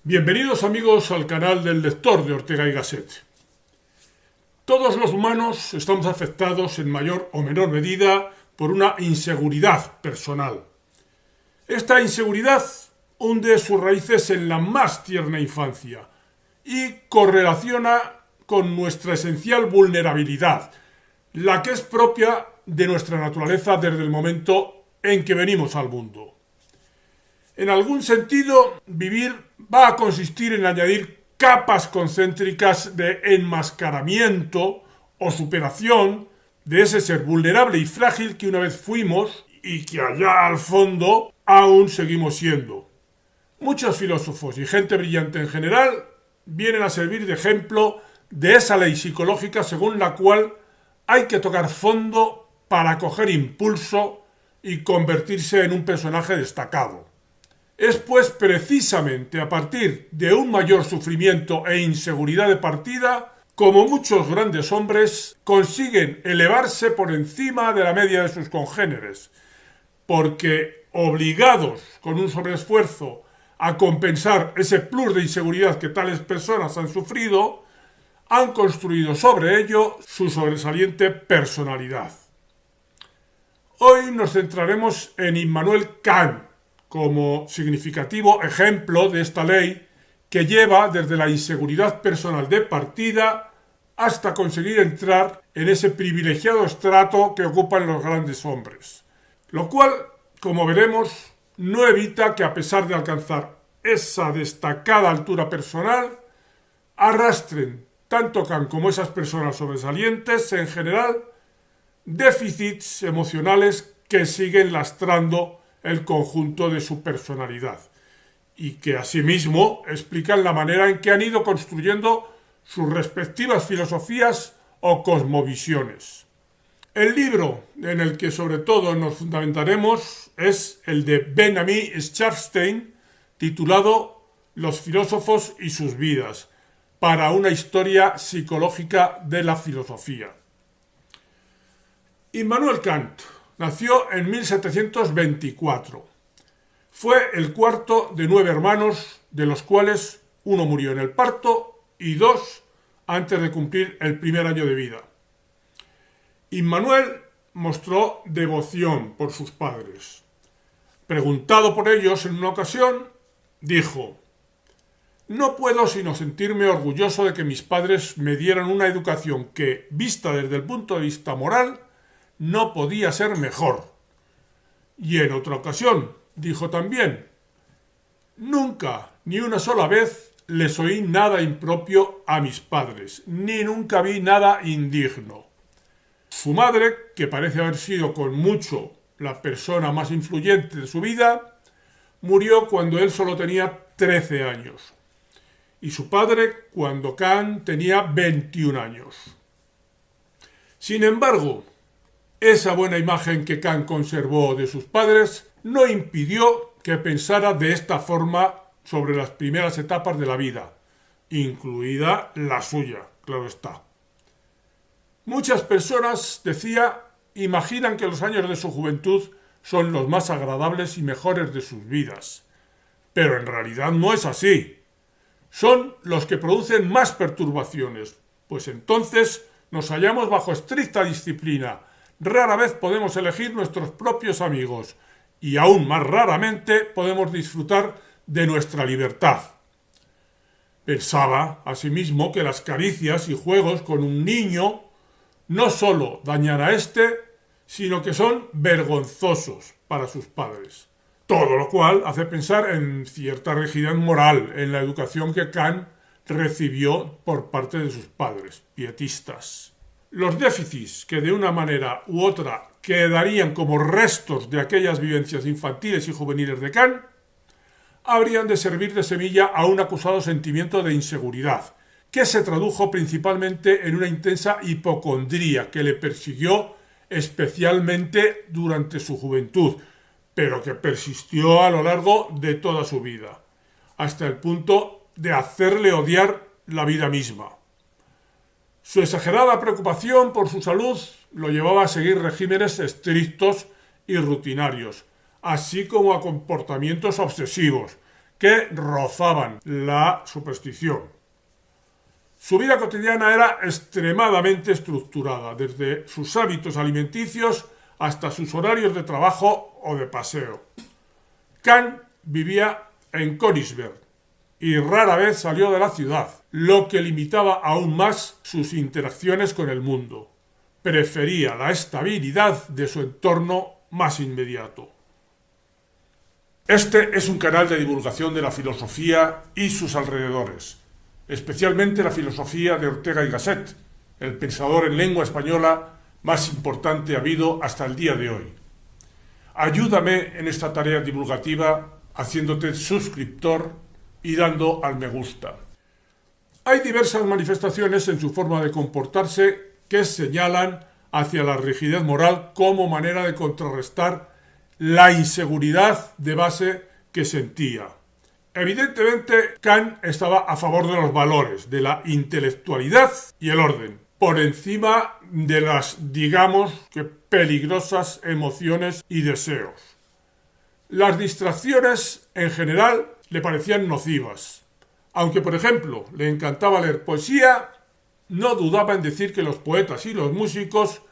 Bienvenidos amigos al canal del lector de Ortega y Gasset. Todos los humanos estamos afectados en mayor o menor medida por una inseguridad personal. Esta inseguridad hunde sus raíces en la más tierna infancia y correlaciona con nuestra esencial vulnerabilidad, la que es propia de nuestra naturaleza desde el momento en que venimos al mundo. En algún sentido, vivir va a consistir en añadir capas concéntricas de enmascaramiento o superación de ese ser vulnerable y frágil que una vez fuimos y que allá al fondo aún seguimos siendo. Muchos filósofos y gente brillante en general vienen a servir de ejemplo de esa ley psicológica según la cual hay que tocar fondo para coger impulso y convertirse en un personaje destacado. Es pues precisamente a partir de un mayor sufrimiento e inseguridad de partida como muchos grandes hombres consiguen elevarse por encima de la media de sus congéneres, porque obligados con un sobreesfuerzo a compensar ese plus de inseguridad que tales personas han sufrido, han construido sobre ello su sobresaliente personalidad. Hoy nos centraremos en Immanuel Kant, como significativo ejemplo de esta ley que lleva desde la inseguridad personal de partida hasta conseguir entrar en ese privilegiado estrato que ocupan los grandes hombres. Lo cual, como veremos, no evita que a pesar de alcanzar esa destacada altura personal, arrastren tanto Kant como esas personas sobresalientes en general déficits emocionales que siguen lastrando el conjunto de su personalidad y que asimismo explican la manera en que han ido construyendo sus respectivas filosofías o cosmovisiones. El libro en el que sobre todo nos fundamentaremos es el de Ben-Ami Scharfstein, titulado Los filósofos y sus vidas, para una historia psicológica de la filosofía. Immanuel Kant nació en 1724. Fue el cuarto de 9 hermanos, de los cuales uno murió en el parto y 2 antes de cumplir el primer año de vida. Immanuel mostró devoción por sus padres. Preguntado por ellos en una ocasión, dijo: «No puedo sino sentirme orgulloso de que mis padres me dieran una educación que, vista desde el punto de vista moral, no podía ser mejor». Y en otra ocasión dijo también: «Nunca, ni una sola vez, les oí nada impropio a mis padres, ni nunca vi nada indigno». Su madre, que parece haber sido con mucho la persona más influyente de su vida, murió cuando él solo tenía 13 años, y su padre cuando Kant tenía 21 años. Sin embargo, esa buena imagen que Kant conservó de sus padres no impidió que pensara de esta forma sobre las primeras etapas de la vida, incluida la suya, claro está. Muchas personas, decía, imaginan que los años de su juventud son los más agradables y mejores de sus vidas, pero en realidad no es así. Son los que producen más perturbaciones, pues entonces nos hallamos bajo estricta disciplina. Rara vez podemos elegir nuestros propios amigos y aún más raramente podemos disfrutar de nuestra libertad. Pensaba, asimismo, que las caricias y juegos con un niño no solo dañan a éste, sino que son vergonzosos para sus padres. Todo lo cual hace pensar en cierta rigidez moral en la educación que Kant recibió por parte de sus padres, pietistas. Los déficits que de una manera u otra quedarían como restos de aquellas vivencias infantiles y juveniles de Kant habrían de servir de semilla a un acusado sentimiento de inseguridad, que se tradujo principalmente en una intensa hipocondría que le persiguió especialmente durante su juventud, pero que persistió a lo largo de toda su vida, hasta el punto de hacerle odiar la vida misma. Su exagerada preocupación por su salud lo llevaba a seguir regímenes estrictos y rutinarios, así como a comportamientos obsesivos, que rozaban la superstición. Su vida cotidiana era extremadamente estructurada, desde sus hábitos alimenticios hasta sus horarios de trabajo o de paseo. Kant vivía en Königsberg y rara vez salió de la ciudad, lo que limitaba aún más sus interacciones con el mundo. Prefería la estabilidad de su entorno más inmediato. Este es un canal de divulgación de la filosofía y sus alrededores, especialmente la filosofía de Ortega y Gasset, el pensador en lengua española más importante habido hasta el día de hoy. Ayúdame en esta tarea divulgativa haciéndote suscriptor y dando al me gusta. Hay diversas manifestaciones en su forma de comportarse que señalan hacia la rigidez moral como manera de contrarrestar la inseguridad de base que sentía. Evidentemente, Kant estaba a favor de los valores, de la intelectualidad y el orden, por encima de las, digamos, que peligrosas emociones y deseos. Las distracciones, en general, le parecían nocivas. Aunque, por ejemplo, le encantaba leer poesía, no dudaba en decir que los poetas y los músicos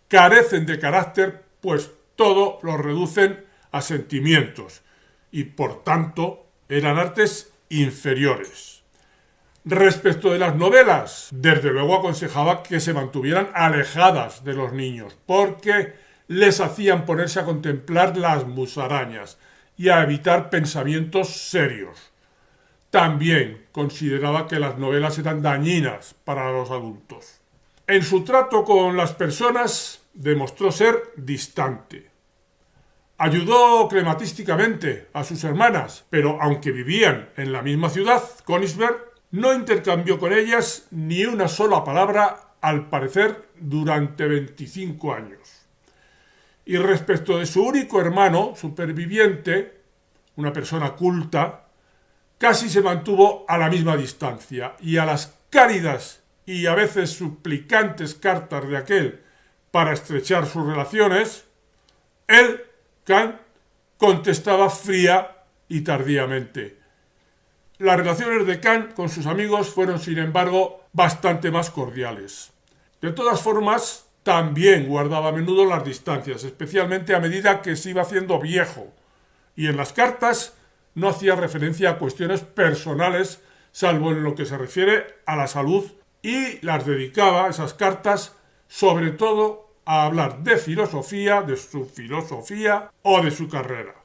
carecen de carácter, pues todo lo reducen a sentimientos y, por tanto, eran artes inferiores. Respecto de las novelas, desde luego aconsejaba que se mantuvieran alejadas de los niños, porque les hacían ponerse a contemplar las musarañas y a evitar pensamientos serios. También consideraba que las novelas eran dañinas para los adultos. En su trato con las personas demostró ser distante. Ayudó crematísticamente a sus hermanas, pero aunque vivían en la misma ciudad, Königsberg, no intercambió con ellas ni una sola palabra, al parecer, durante 25 años. Y respecto de su único hermano superviviente, una persona culta, casi se mantuvo a la misma distancia, y a las cálidas y a veces suplicantes cartas de aquel para estrechar sus relaciones, él, Kant, contestaba fría y tardíamente. Las relaciones de Kant con sus amigos fueron, sin embargo, bastante más cordiales. De todas formas, también guardaba a menudo las distancias, especialmente a medida que se iba haciendo viejo, y en las cartas no hacía referencia a cuestiones personales, salvo en lo que se refiere a la salud, y las dedicaba, esas cartas, sobre todo a hablar de filosofía, de su filosofía o de su carrera.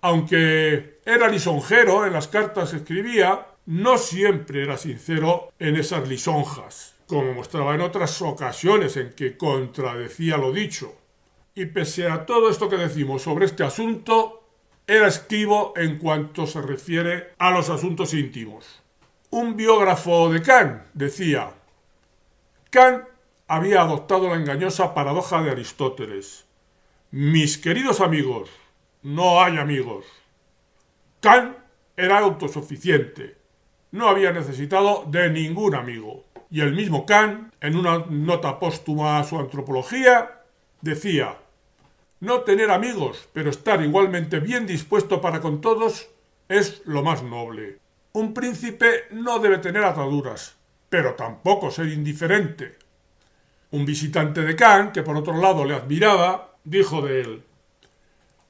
Aunque era lisonjero en las cartas que escribía, no siempre era sincero en esas lisonjas, como mostraba en otras ocasiones en que contradecía lo dicho. Y pese a todo esto que decimos sobre este asunto, era esquivo en cuanto se refiere a los asuntos íntimos. Un biógrafo de Kant decía: Kant había adoptado la engañosa paradoja de Aristóteles. Mis queridos amigos, no hay amigos. Kant era autosuficiente, no había necesitado de ningún amigo. Y el mismo Kant, en una nota póstuma a su antropología, decía: no tener amigos, pero estar igualmente bien dispuesto para con todos, es lo más noble. Un príncipe no debe tener ataduras, pero tampoco ser indiferente. Un visitante de Kant, que por otro lado le admiraba, dijo de él: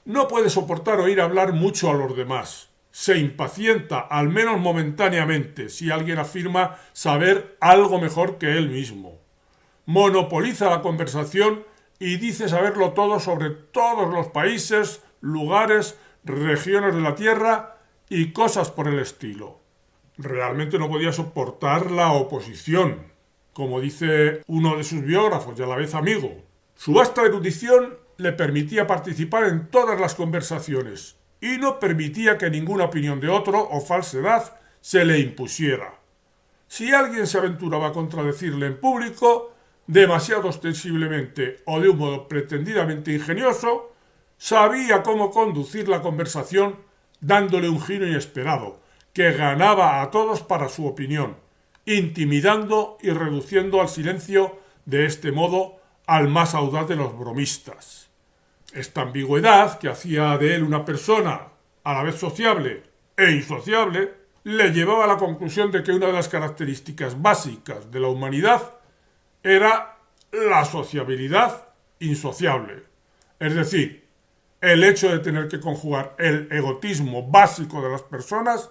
no puede soportar oír hablar mucho a los demás. Se impacienta, al menos momentáneamente, si alguien afirma saber algo mejor que él mismo. Monopoliza la conversación y dice saberlo todo sobre todos los países, lugares, regiones de la Tierra y cosas por el estilo. Realmente no podía soportar la oposición, como dice uno de sus biógrafos y a la vez amigo. Su vasta erudición le permitía participar en todas las conversaciones y no permitía que ninguna opinión de otro o falsedad se le impusiera. Si alguien se aventuraba a contradecirle en público, demasiado ostensiblemente o de un modo pretendidamente ingenioso, sabía cómo conducir la conversación dándole un giro inesperado, que ganaba a todos para su opinión, intimidando y reduciendo al silencio de este modo al más audaz de los bromistas. Esta ambigüedad, que hacía de él una persona a la vez sociable e insociable, le llevaba a la conclusión de que una de las características básicas de la humanidad era la sociabilidad insociable. Es decir, el hecho de tener que conjugar el egotismo básico de las personas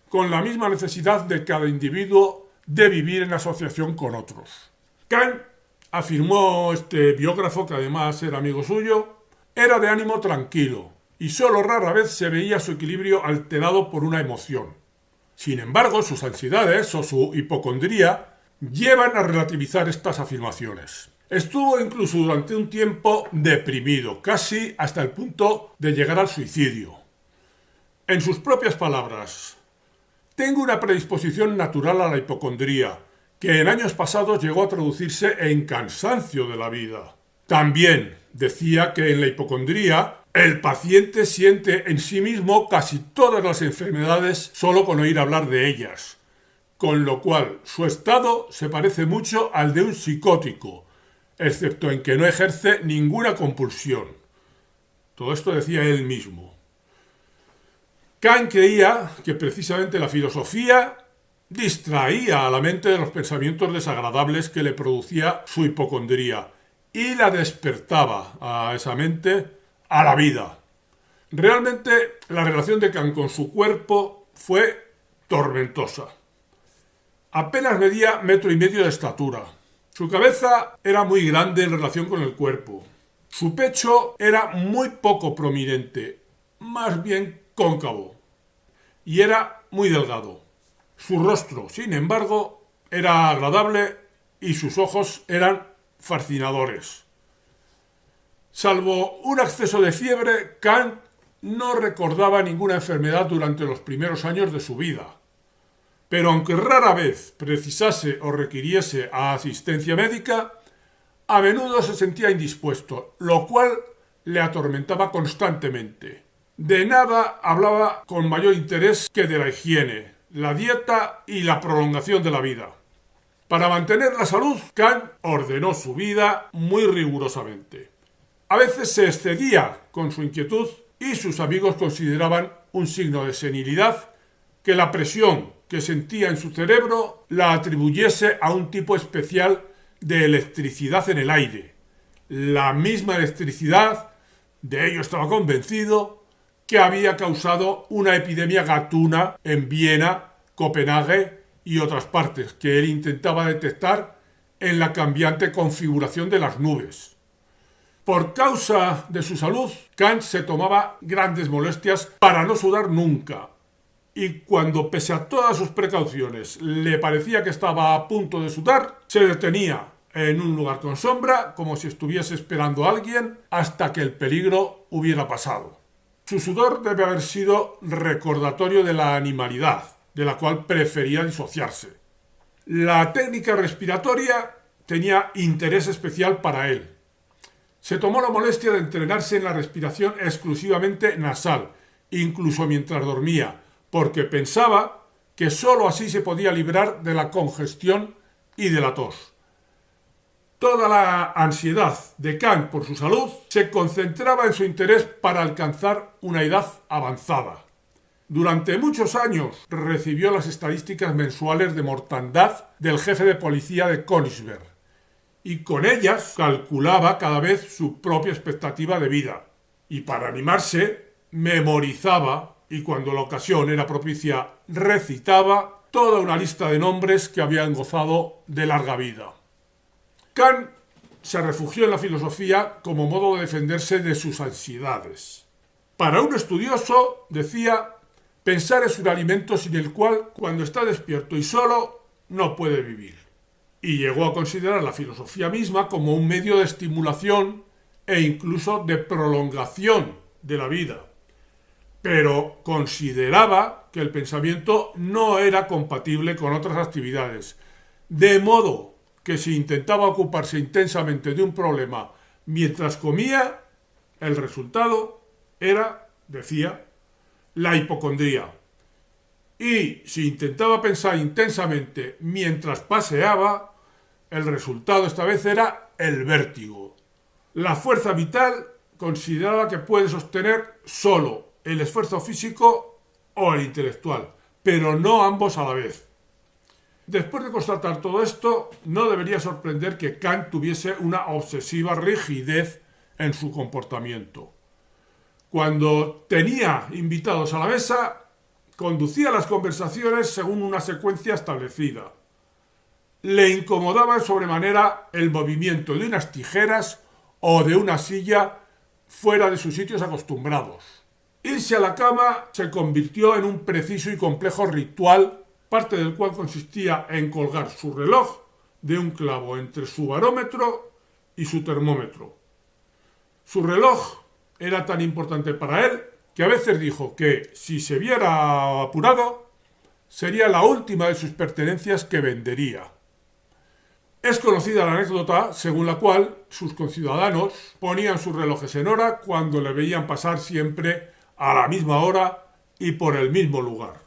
con la misma necesidad de cada individuo de vivir en asociación con otros. Kant, afirmó este biógrafo, que además era amigo suyo, era de ánimo tranquilo y solo rara vez se veía su equilibrio alterado por una emoción. Sin embargo, sus ansiedades o su hipocondría llevan a relativizar estas afirmaciones. Estuvo incluso durante un tiempo deprimido, casi hasta el punto de llegar al suicidio. En sus propias palabras: tengo una predisposición natural a la hipocondría, que en años pasados llegó a traducirse en cansancio de la vida. También decía que en la hipocondría el paciente siente en sí mismo casi todas las enfermedades solo con oír hablar de ellas, con lo cual su estado se parece mucho al de un psicótico, excepto en que no ejerce ninguna compulsión. Todo esto decía él mismo. Kant creía que precisamente la filosofía distraía a la mente de los pensamientos desagradables que le producía su hipocondría y la despertaba a esa mente a la vida. Realmente la relación de Kant con su cuerpo fue tormentosa. Apenas medía 1,5 metros de estatura. Su cabeza era muy grande en relación con el cuerpo. Su pecho era muy poco prominente, más bien cóncavo, y era muy delgado. Su rostro, sin embargo, era agradable y sus ojos eran fascinadores. Salvo un acceso de fiebre, Kant no recordaba ninguna enfermedad durante los primeros años de su vida. Pero aunque rara vez precisase o requiriese asistencia médica, a menudo se sentía indispuesto, lo cual le atormentaba constantemente. De nada hablaba con mayor interés que de la higiene, la dieta y la prolongación de la vida. Para mantener la salud, Kant ordenó su vida muy rigurosamente. A veces se excedía con su inquietud y sus amigos consideraban un signo de senilidad que la presión que sentía en su cerebro la atribuyese a un tipo especial de electricidad en el aire. La misma electricidad, de ello estaba convencido, que había causado una epidemia gatuna en Viena, Copenhague y otras partes, que él intentaba detectar en la cambiante configuración de las nubes. Por causa de su salud, Kant se tomaba grandes molestias para no sudar nunca, y cuando, pese a todas sus precauciones, le parecía que estaba a punto de sudar, se detenía en un lugar con sombra, como si estuviese esperando a alguien, hasta que el peligro hubiera pasado. Su sudor debe haber sido recordatorio de la animalidad, de la cual prefería disociarse. La técnica respiratoria tenía interés especial para él. Se tomó la molestia de entrenarse en la respiración exclusivamente nasal, incluso mientras dormía, porque pensaba que sólo así se podía librar de la congestión y de la tos. Toda la ansiedad de Kant por su salud se concentraba en su interés para alcanzar una edad avanzada. Durante muchos años recibió las estadísticas mensuales de mortandad del jefe de policía de Königsberg, y con ellas calculaba cada vez su propia expectativa de vida. Y para animarse, memorizaba, y cuando la ocasión era propicia, recitaba toda una lista de nombres que habían gozado de larga vida. Kant se refugió en la filosofía como modo de defenderse de sus ansiedades. Para un estudioso, decía, pensar es un alimento sin el cual, cuando está despierto y solo, no puede vivir. Y llegó a considerar la filosofía misma como un medio de estimulación e incluso de prolongación de la vida. Pero consideraba que el pensamiento no era compatible con otras actividades, de modo que si intentaba ocuparse intensamente de un problema mientras comía, el resultado era, decía, la hipocondría. Y si intentaba pensar intensamente mientras paseaba, el resultado esta vez era el vértigo. La fuerza vital consideraba que puede sostener solo el esfuerzo físico o el intelectual, pero no ambos a la vez. Después de constatar todo esto, no debería sorprender que Kant tuviese una obsesiva rigidez en su comportamiento. Cuando tenía invitados a la mesa, conducía las conversaciones según una secuencia establecida. Le incomodaba sobremanera el movimiento de unas tijeras o de una silla fuera de sus sitios acostumbrados. Irse a la cama se convirtió en un preciso y complejo ritual, parte del cual consistía en colgar su reloj de un clavo entre su barómetro y su termómetro. Su reloj era tan importante para él que a veces dijo que, si se viera apurado, sería la última de sus pertenencias que vendería. Es conocida la anécdota según la cual sus conciudadanos ponían sus relojes en hora cuando le veían pasar siempre a la misma hora y por el mismo lugar.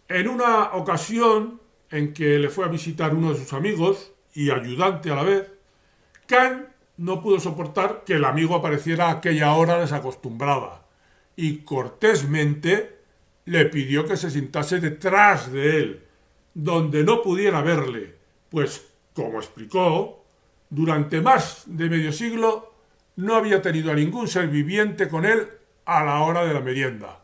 En una ocasión en que le fue a visitar uno de sus amigos y ayudante a la vez, Kant no pudo soportar que el amigo apareciera a aquella hora desacostumbrada y cortésmente le pidió que se sentase detrás de él, donde no pudiera verle, pues, como explicó, durante más de medio siglo no había tenido a ningún ser viviente con él a la hora de la merienda.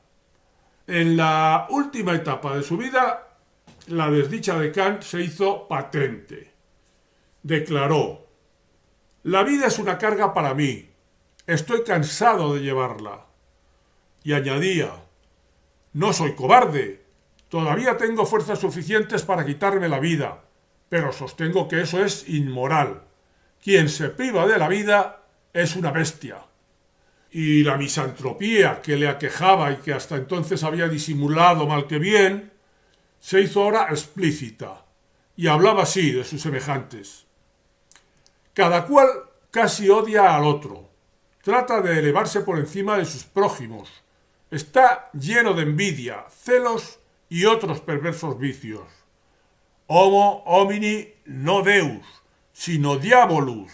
En la última etapa de su vida, la desdicha de Kant se hizo patente. Declaró: «La vida es una carga para mí. Estoy cansado de llevarla». Y añadía: «No soy cobarde. Todavía tengo fuerzas suficientes para quitarme la vida, pero sostengo que eso es inmoral. Quien se priva de la vida es una bestia». Y la misantropía que le aquejaba y que hasta entonces había disimulado mal que bien, se hizo ahora explícita, y hablaba así de sus semejantes: «Cada cual casi odia al otro, trata de elevarse por encima de sus prójimos, está lleno de envidia, celos y otros perversos vicios. Homo homini no deus, sino diabolus».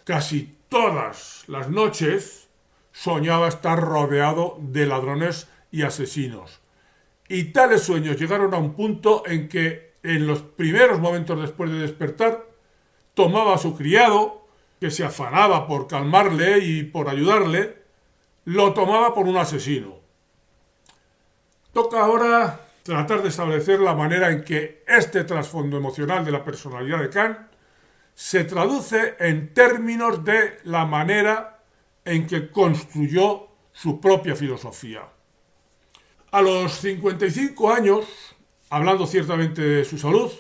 Casi todas las noches soñaba estar rodeado de ladrones y asesinos. Y tales sueños llegaron a un punto en que, en los primeros momentos después de despertar, tomaba a su criado, que se afanaba por calmarle y por ayudarle, lo tomaba por un asesino. Toca ahora tratar de establecer la manera en que este trasfondo emocional de la personalidad de Kant se traduce en términos de la manera en que construyó su propia filosofía. A los 55 años, hablando ciertamente de su salud,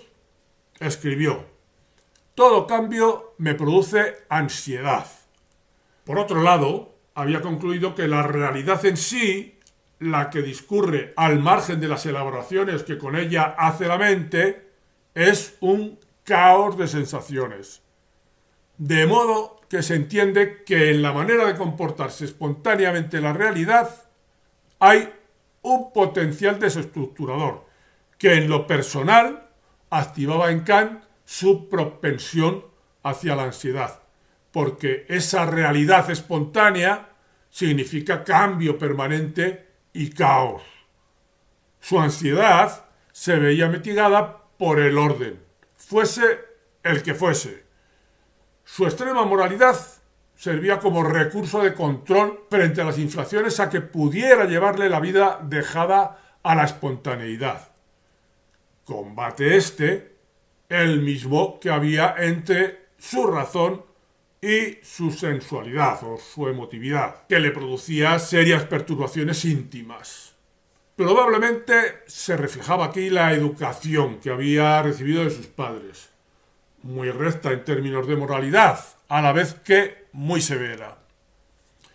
escribió: «Todo cambio me produce ansiedad». Por otro lado, había concluido que la realidad en sí, la que discurre al margen de las elaboraciones que con ella hace la mente, es un caos de sensaciones. De modo que se entiende que en la manera de comportarse espontáneamente la realidad hay un potencial desestructurador que en lo personal activaba en Kant su propensión hacia la ansiedad, porque esa realidad espontánea significa cambio permanente y caos. Su ansiedad se veía mitigada por el orden, fuese el que fuese. Su extrema moralidad servía como recurso de control frente a las infracciones a que pudiera llevarle la vida dejada a la espontaneidad. Combate el mismo que había entre su razón y su sensualidad o su emotividad, que le producía serias perturbaciones íntimas. Probablemente se reflejaba aquí la educación que había recibido de sus padres, muy recta en términos de moralidad, a la vez que muy severa.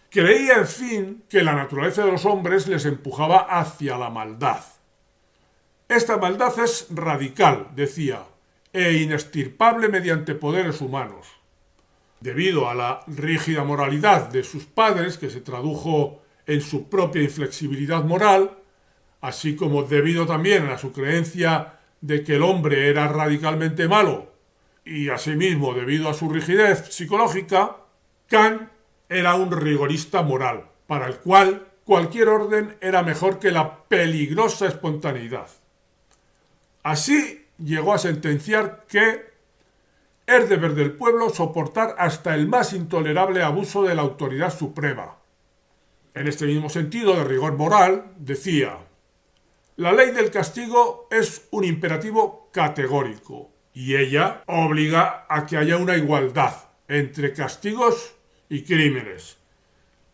Creía, en fin, que la naturaleza de los hombres les empujaba hacia la maldad. Esta maldad es radical, decía, e inextirpable mediante poderes humanos. Debido a la rígida moralidad de sus padres, que se tradujo en su propia inflexibilidad moral, así como debido también a su creencia de que el hombre era radicalmente malo, y asimismo debido a su rigidez psicológica, Kant era un rigorista moral, para el cual cualquier orden era mejor que la peligrosa espontaneidad. Así llegó a sentenciar que es deber del pueblo soportar hasta el más intolerable abuso de la autoridad suprema. En este mismo sentido de rigor moral, decía: la ley del castigo es un imperativo categórico y ella obliga a que haya una igualdad entre castigos y crímenes.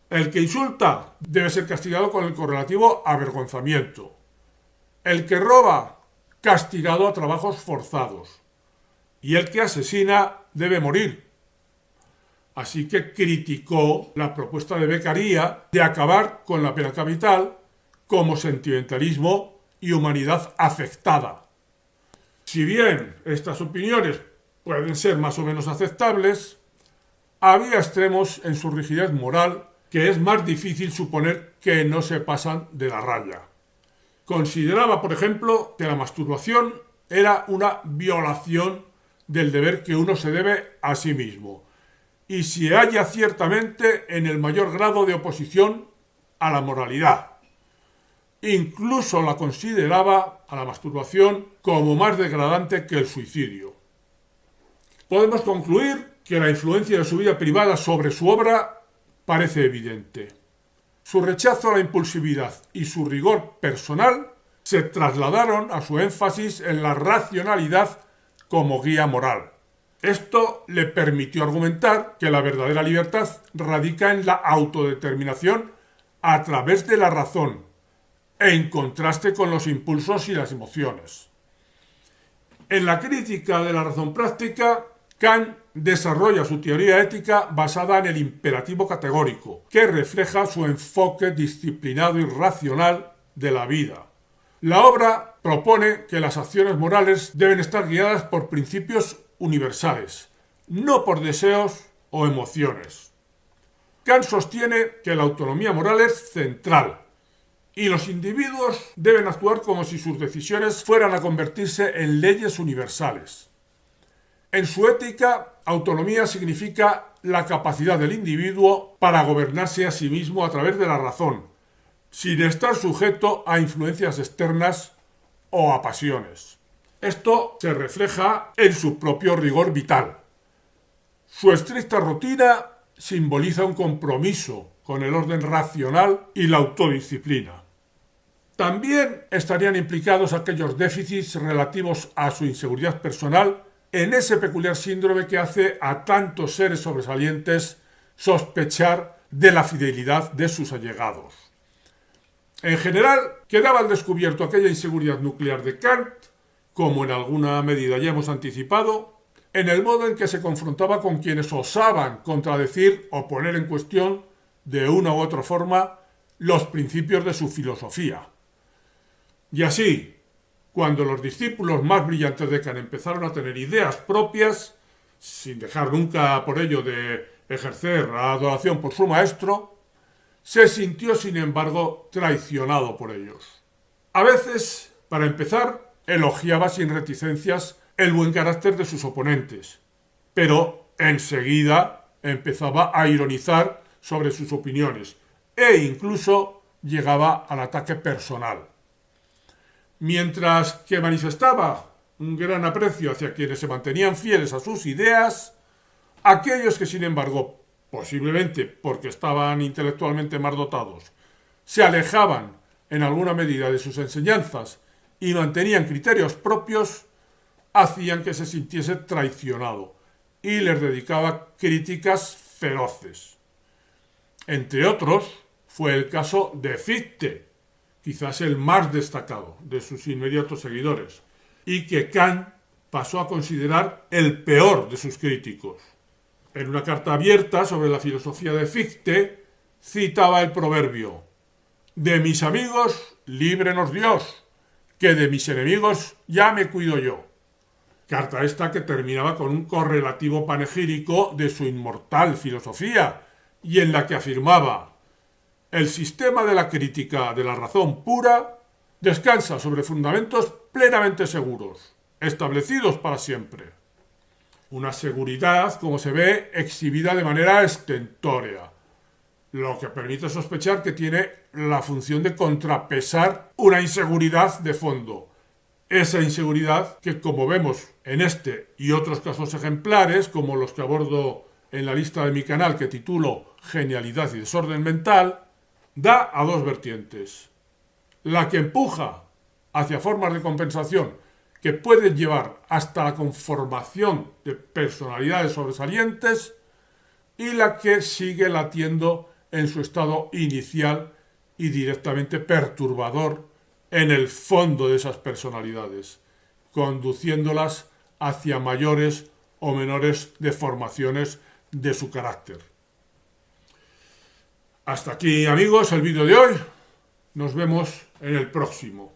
El que insulta debe ser castigado con el correlativo avergonzamiento. El que roba, castigado a trabajos forzados. Y el que asesina debe morir. Así que criticó la propuesta de Beccaria de acabar con la pena capital como sentimentalismo y humanidad afectada. Si bien estas opiniones pueden ser más o menos aceptables, había extremos en su rigidez moral que es más difícil suponer que no se pasan de la raya. Consideraba, por ejemplo, que la masturbación era una violación del deber que uno se debe a sí mismo, y se halla ciertamente en el mayor grado de oposición a la moralidad. Incluso la consideraba a la masturbación como más degradante que el suicidio. Podemos concluir que la influencia de su vida privada sobre su obra parece evidente. Su rechazo a la impulsividad y su rigor personal se trasladaron a su énfasis en la racionalidad como guía moral. Esto le permitió argumentar que la verdadera libertad radica en la autodeterminación a través de la razón, en contraste con los impulsos y las emociones. En la crítica de la razón práctica, Kant desarrolla su teoría ética basada en el imperativo categórico, que refleja su enfoque disciplinado y racional de la vida. La obra propone que las acciones morales deben estar guiadas por principios universales, no por deseos o emociones. Kant sostiene que la autonomía moral es central y los individuos deben actuar como si sus decisiones fueran a convertirse en leyes universales. En su ética, autonomía significa la capacidad del individuo para gobernarse a sí mismo a través de la razón, sin estar sujeto a influencias externas o a pasiones. Esto se refleja en su propio rigor vital. Su estricta rutina simboliza un compromiso con el orden racional y la autodisciplina. También estarían implicados aquellos déficits relativos a su inseguridad personal en ese peculiar síndrome que hace a tantos seres sobresalientes sospechar de la fidelidad de sus allegados. En general, quedaba al descubierto aquella inseguridad nuclear de Kant, como en alguna medida ya hemos anticipado, en el modo en que se confrontaba con quienes osaban contradecir o poner en cuestión de una u otra forma los principios de su filosofía. Y así, cuando los discípulos más brillantes de Kant empezaron a tener ideas propias, sin dejar nunca por ello de ejercer la adoración por su maestro, se sintió sin embargo traicionado por ellos. A veces, para empezar, elogiaba sin reticencias el buen carácter de sus oponentes, pero enseguida empezaba a ironizar sobre sus opiniones e incluso llegaba al ataque personal. Mientras que manifestaba un gran aprecio hacia quienes se mantenían fieles a sus ideas, aquellos que, sin embargo, posiblemente porque estaban intelectualmente más dotados, se alejaban en alguna medida de sus enseñanzas y mantenían criterios propios, hacían que se sintiese traicionado y les dedicaba críticas feroces. Entre otros, fue el caso de Fichte, quizás el más destacado de sus inmediatos seguidores, y que Kant pasó a considerar el peor de sus críticos. En una carta abierta sobre la filosofía de Fichte, citaba el proverbio: «De mis amigos, líbrenos Dios, que de mis enemigos ya me cuido yo». Carta esta que terminaba con un correlativo panegírico de su inmortal filosofía, y en la que afirmaba: «El sistema de la crítica de la razón pura descansa sobre fundamentos plenamente seguros, establecidos para siempre». Una seguridad, como se ve, exhibida de manera estentórea. lo que permite sospechar que tiene la función de contrapesar una inseguridad de fondo. Esa inseguridad que, como vemos en este y otros casos ejemplares, como los que abordo en la lista de mi canal que titulo Genialidad y desorden mental, da a dos vertientes. La que empuja hacia formas de compensación que pueden llevar hasta la conformación de personalidades sobresalientes, y la que sigue latiendo en su estado inicial y directamente perturbador en el fondo de esas personalidades, conduciéndolas hacia mayores o menores deformaciones de su carácter. Hasta aquí, amigos, el vídeo de hoy. Nos vemos en el próximo.